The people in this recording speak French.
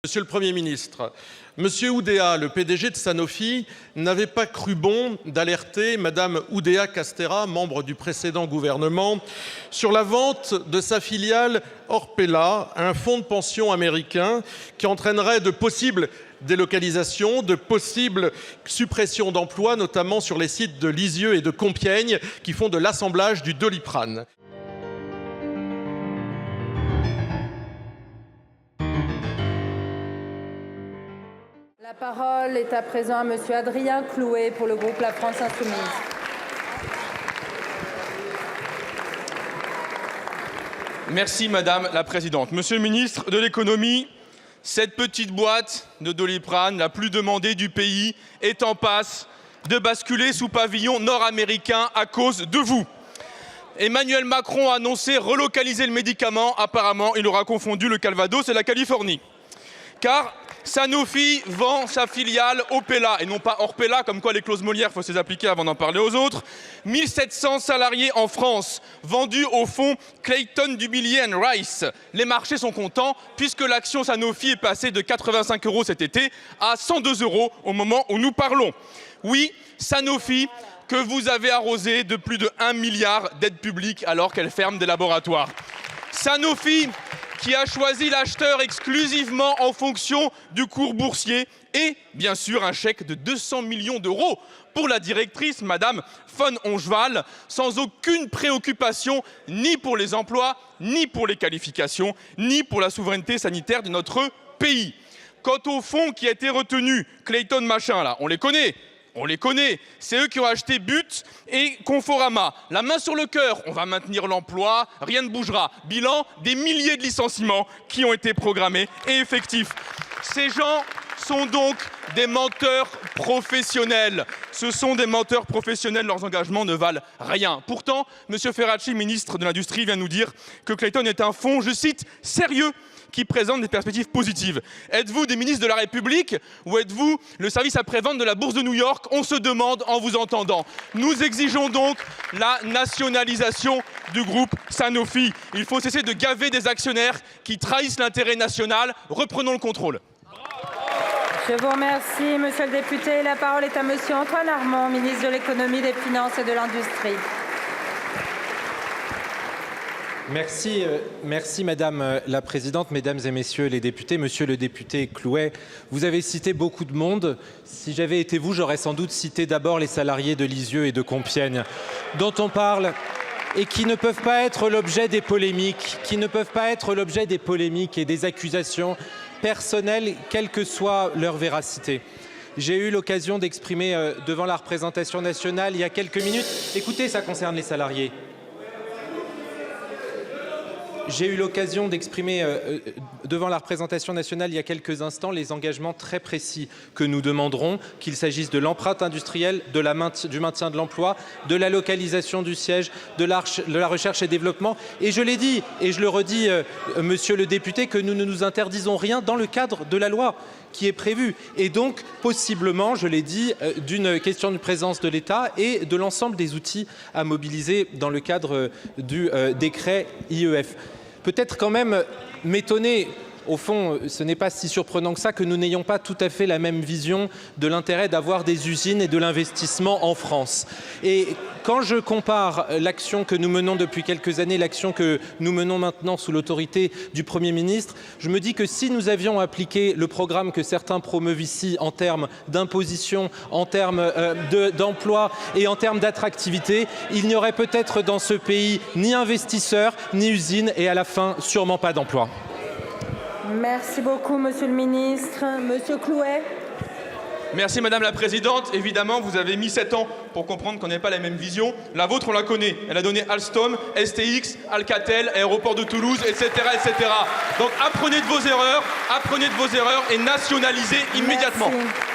Monsieur le Premier ministre, Monsieur Oudéa, le PDG de Sanofi, n'avait pas cru bon d'alerter Madame Oudéa Castéra, membre du précédent gouvernement, sur la vente de sa filiale Orpella à un fonds de pension américain qui entraînerait de possibles délocalisations, de possibles suppressions d'emplois, notamment sur les sites de Lisieux et de Compiègne qui font de l'assemblage du Doliprane. La parole est à présent à Monsieur Adrien Clouet pour le groupe La France Insoumise. Merci Madame la Présidente. Monsieur le ministre de l'Économie, cette petite boîte de Doliprane, la plus demandée du pays, est en passe de basculer sous pavillon nord-américain à cause de vous. Emmanuel Macron a annoncé relocaliser le médicament. Apparemment, il aura confondu le Calvados et la Californie. Car Sanofi vend sa filiale Opella, et non pas Orpella, comme quoi les clauses Molière, il faut se les appliquer avant d'en parler aux autres. 1700 salariés en France, vendus au fonds Clayton, Dubilier & Rice. Les marchés sont contents, puisque l'action Sanofi est passée de 85 € cet été à 102 € au moment où nous parlons. Oui, Sanofi, que vous avez arrosé de plus de 1 milliard d'aides publiques alors qu'elle ferme des laboratoires. Sanofi, qui a choisi l'acheteur exclusivement en fonction du cours boursier et, bien sûr, un chèque de 200 millions d'euros pour la directrice, Madame von Ongeval, sans aucune préoccupation ni pour les emplois, ni pour les qualifications, ni pour la souveraineté sanitaire de notre pays. Quant au fonds qui a été retenu, Clayton machin, là, on les connaît. On les connaît, c'est eux qui ont acheté But et Conforama. La main sur le cœur, on va maintenir l'emploi, rien ne bougera. Bilan, des milliers de licenciements qui ont été programmés et effectifs. Ces gens sont donc des menteurs professionnels. Ce sont des menteurs professionnels, leurs engagements ne valent rien. Pourtant, M. Ferracci, ministre de l'Industrie, vient nous dire que Clayton est un fonds, je cite, sérieux, qui présente des perspectives positives. Êtes-vous des ministres de la République ou êtes-vous le service après-vente de la Bourse de New York? On se demande en vous entendant. Nous exigeons donc la nationalisation du groupe Sanofi. Il faut cesser de gaver des actionnaires qui trahissent l'intérêt national. Reprenons le contrôle. Je vous remercie, Monsieur le député. La parole est à Monsieur Antoine Armand, ministre de l'Économie, des Finances et de l'Industrie. Merci Madame la Présidente, Mesdames et Messieurs les députés. Monsieur le député Clouet, vous avez cité beaucoup de monde. Si j'avais été vous, j'aurais sans doute cité d'abord les salariés de Lisieux et de Compiègne, dont on parle et qui ne peuvent pas être l'objet des polémiques, et des accusations personnelles, quelle que soit leur véracité. J'ai eu l'occasion d'exprimer devant la représentation nationale il y a quelques minutes. Écoutez, ça concerne les salariés. J'ai eu l'occasion d'exprimer devant la représentation nationale il y a quelques instants les engagements très précis que nous demanderons, qu'il s'agisse de l'empreinte industrielle, du maintien de l'emploi, de la localisation du siège, de la recherche et développement. Et je l'ai dit, et je le redis, monsieur le député, que nous ne nous interdisons rien dans le cadre de la loi qui est prévue. Et donc, possiblement, je l'ai dit, d'une question de présence de l'État et de l'ensemble des outils à mobiliser dans le cadre du décret IEF. Peut-être quand même m'étonner, au fond, ce n'est pas si surprenant que ça, que nous n'ayons pas tout à fait la même vision de l'intérêt d'avoir des usines et de l'investissement en France. Et quand je compare l'action que nous menons depuis quelques années, l'action que nous menons maintenant sous l'autorité du Premier ministre, je me dis que si nous avions appliqué le programme que certains promeuvent ici en termes d'imposition, en termes d'emploi et en termes d'attractivité, il n'y aurait peut-être dans ce pays ni investisseurs, ni usines et à la fin, sûrement pas d'emploi. Merci beaucoup, Monsieur le ministre. Monsieur Clouet. Merci Madame la Présidente. Évidemment, vous avez mis 7 ans pour comprendre qu'on n'avait pas la même vision. La vôtre, on la connaît. Elle a donné Alstom, STX, Alcatel, Aéroport de Toulouse, etc., etc. Donc apprenez de vos erreurs et nationalisez immédiatement. Merci.